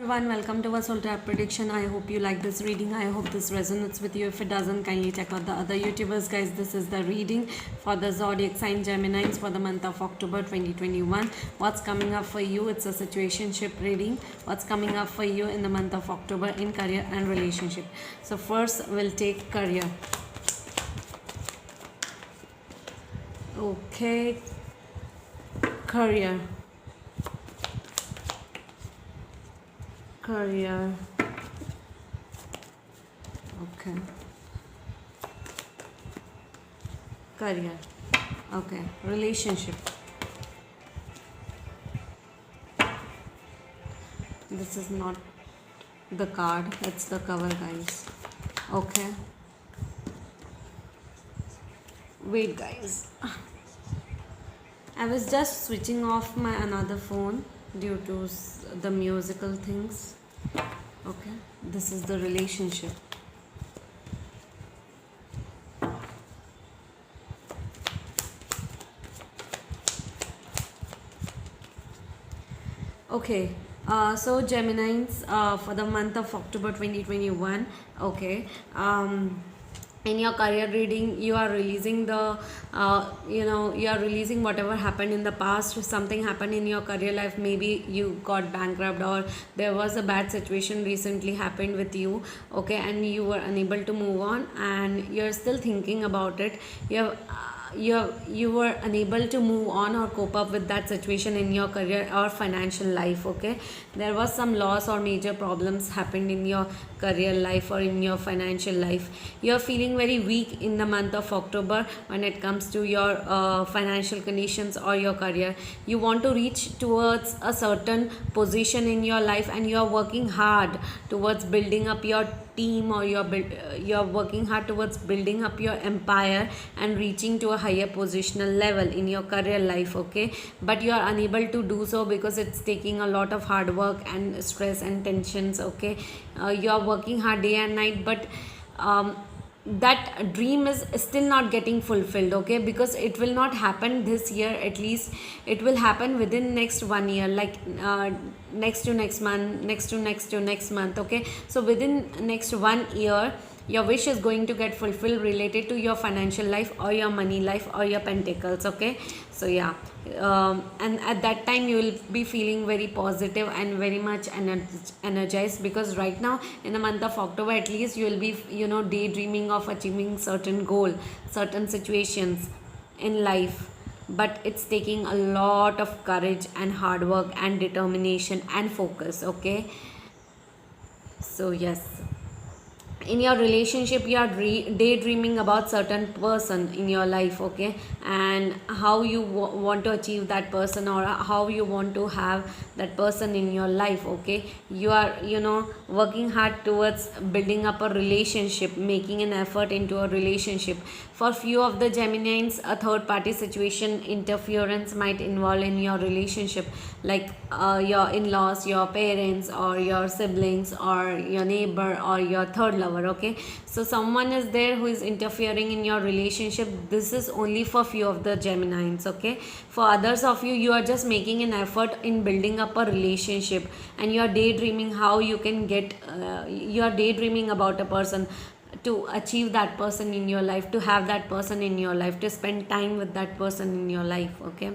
everyone, welcome to our Soul Tarot prediction. I hope you like this reading. I hope this resonates with you. If it doesn't, kindly check out the other YouTubers, guys. This is the reading for the zodiac sign Geminis for the month of October 2021. What's coming up for you? It's a situationship reading. What's coming up for you in the month of October in career and relationship? So first we'll take career. Okay, career. Okay. Career. Okay. Relationship. This is not the card, it's the cover, guys. Okay. Wait, guys. I was just switching off my another phone due to the musical things. Okay, this is the relationship. Okay, so Geminis for the month of October 2021. Okay, in your career reading, you are releasing the you are releasing whatever happened in the past. Something happened in your career life, maybe you got bankrupt or there was a bad situation recently happened with you, okay, and you were unable to move on and you're still thinking about it. You were unable to move on or cope up with that situation in your career or financial life. Okay, there was some loss or major problems happened in your career life or in your financial life. You're feeling very weak in the month of October when it comes to your financial conditions or your career. You want to reach towards a certain position in your life and you're working hard towards building up your team, or you're working hard towards building up your empire and reaching to a higher positional level in your career life. Okay, but you are unable to do so because it's taking a lot of hard work and stress and tensions. Okay, you are working hard day and night, but that dream is still not getting fulfilled. Okay, because it will not happen this year, at least it will happen within next 1 year, like next to next month, next to next month. Okay, so within next 1 year your wish is going to get fulfilled related to your financial life or your money life or your pentacles. Okay, so yeah, and at that time you will be feeling very positive and very much energized, because right now in the month of October at least you will be daydreaming of achieving certain goal, certain situations in life, but it's taking a lot of courage and hard work and determination and focus. Okay, so yes, in your relationship you are daydreaming about certain person in your life. Okay, and how you want to achieve that person, or how you want to have that person in your life. Okay, you are working hard towards building up a relationship, making an effort into a relationship. For few of the Geminis, a third party situation interference might involve in your relationship, like your in-laws, your parents, or your siblings, or your neighbor, or your third lover. Okay, so someone is there who is interfering in your relationship. This is only for few of the Geminis. Okay, for others of you, you are just making an effort in building up a relationship and you are daydreaming how you can get you are daydreaming about a person, to achieve that person in your life, to have that person in your life, to spend time with that person in your life. Okay,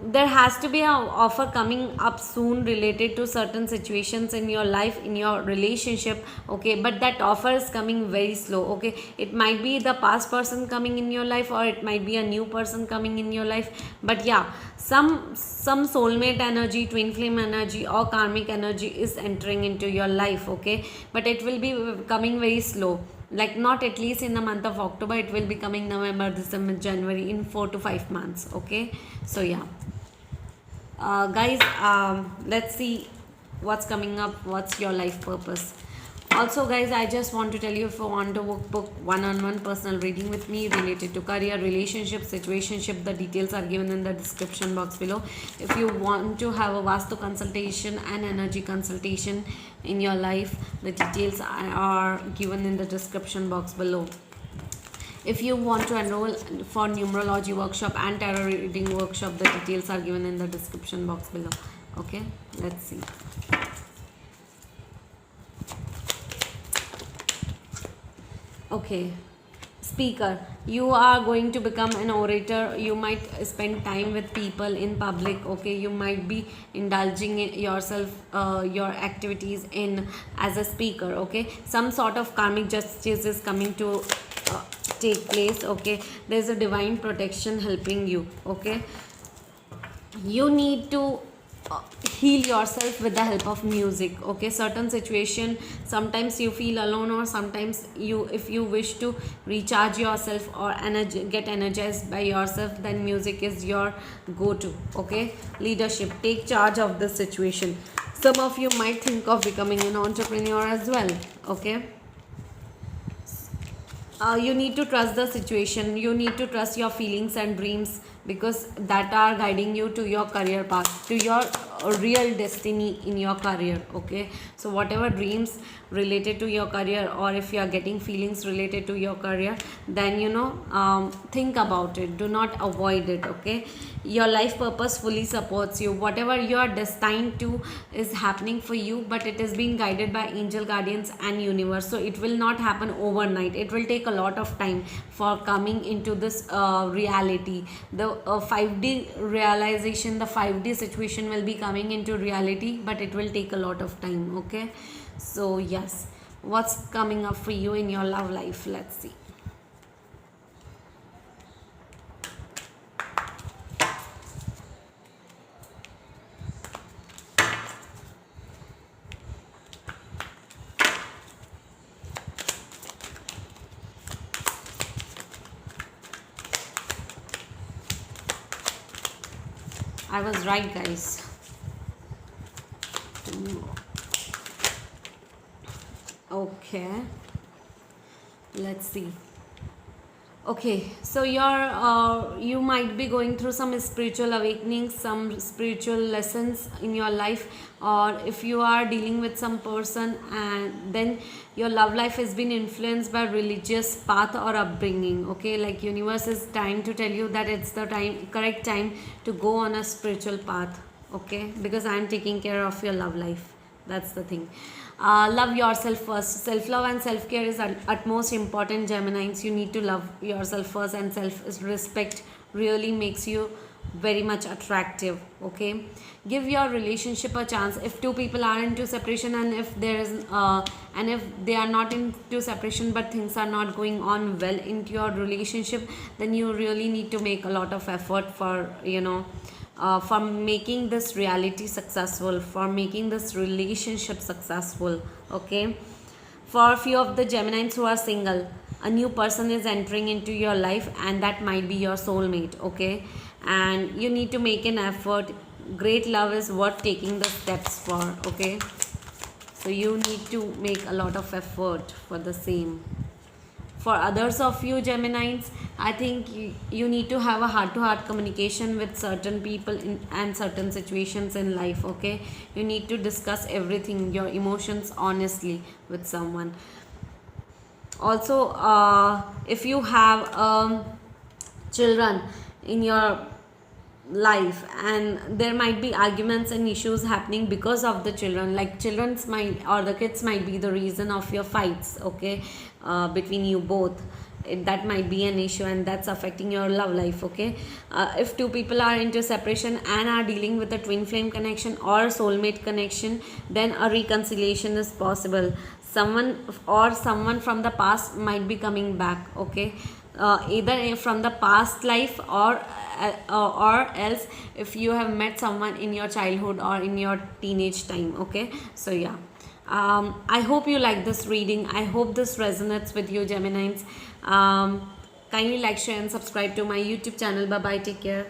there has to be an offer coming up soon related to certain situations in your life, in your relationship. Okay, but that offer is coming very slow. Okay, it might be the past person coming in your life, or it might be a new person coming in your life, but yeah, some soulmate energy, twin flame energy, or karmic energy is entering into your life. Okay, but it will be coming very slow, like not at least in the month of October. It will be coming November, December, January, in 4 to 5 months. Okay, so yeah, guys, let's see what's coming up, what's your life purpose. Also, guys, I just want to tell you, if you want to book one-on-one personal reading with me related to career, relationship, situationship, the details are given in the description box below. If you want to have a Vastu consultation and energy consultation in your life, the details are given in the description box below. If you want to enroll for numerology workshop and tarot reading workshop, the details are given in the description box below. Okay, let's see. Okay, speaker, you are going to become an orator. You might spend time with people in public. Okay, you might be indulging in yourself, your activities in as a speaker. Okay, some sort of karmic justice is coming to uh, take place. Okay, there's a divine protection helping you. Okay, you need to heal yourself with the help of music. Okay, certain situation, sometimes you feel alone, or sometimes you, if you wish to recharge yourself or get energized by yourself, then music is your go-to. Okay, leadership, take charge of the situation. Some of you might think of becoming an entrepreneur as well. Okay, you need to trust the situation, you need to trust your feelings and dreams, because that are guiding you to your career path, to your real destiny in your career. Okay, so whatever dreams related to your career, or if you are getting feelings related to your career, then think about it, do not avoid it. Okay, your life purpose fully supports you. Whatever you are destined to is happening for you, but it is being guided by angel guardians and universe. So it will not happen overnight, it will take a lot of time for coming into this reality. The 5D realization, the 5D situation will be coming into reality, but it will take a lot of time. Okay, so yes, what's coming up for you in your love life? Let's see. I was right, guys. Okay, let's see. Okay, so you might be going through some spiritual awakenings, some spiritual lessons in your life, or if you are dealing with some person, and then your love life has been influenced by religious path or upbringing. Okay, like universe is trying to tell you that it's the correct time to go on a spiritual path. Okay, because I am taking care of your love life. That's the thing. Love yourself first. Self love and self care is utmost important, Geminis. You need to love yourself first, and self respect really makes you very much attractive. Okay, give your relationship a chance. If two people are into separation, and if there is and if they are not into separation, but things are not going on well into your relationship, then you really need to make a lot of effort for making this reality successful, for making this relationship successful. Okay, for a few of the Geminis who are single, a new person is entering into your life, and that might be your soulmate. Okay, and you need to make an effort. Great love is worth taking the steps for. Okay, so you need to make a lot of effort for the same. For others of you Geminis, I think you need to have a heart-to-heart communication with certain people and certain situations in life. Okay, you need to discuss everything, your emotions, honestly with someone. Also, if you have children in your life, and there might be arguments and issues happening because of the children, like children's might, or the kids might be the reason of your fights. Okay, between you both, that might be an issue, and that's affecting your love life. Okay, if two people are into separation and are dealing with a twin flame connection or soulmate connection, then a reconciliation is possible. Someone from the past might be coming back. Okay, either from the past life, or else if you have met someone in your childhood or in your teenage time. Okay, so yeah, I hope you like this reading. I hope this resonates with you, Geminis. Kindly like, share and subscribe to my YouTube channel. Bye bye, take care.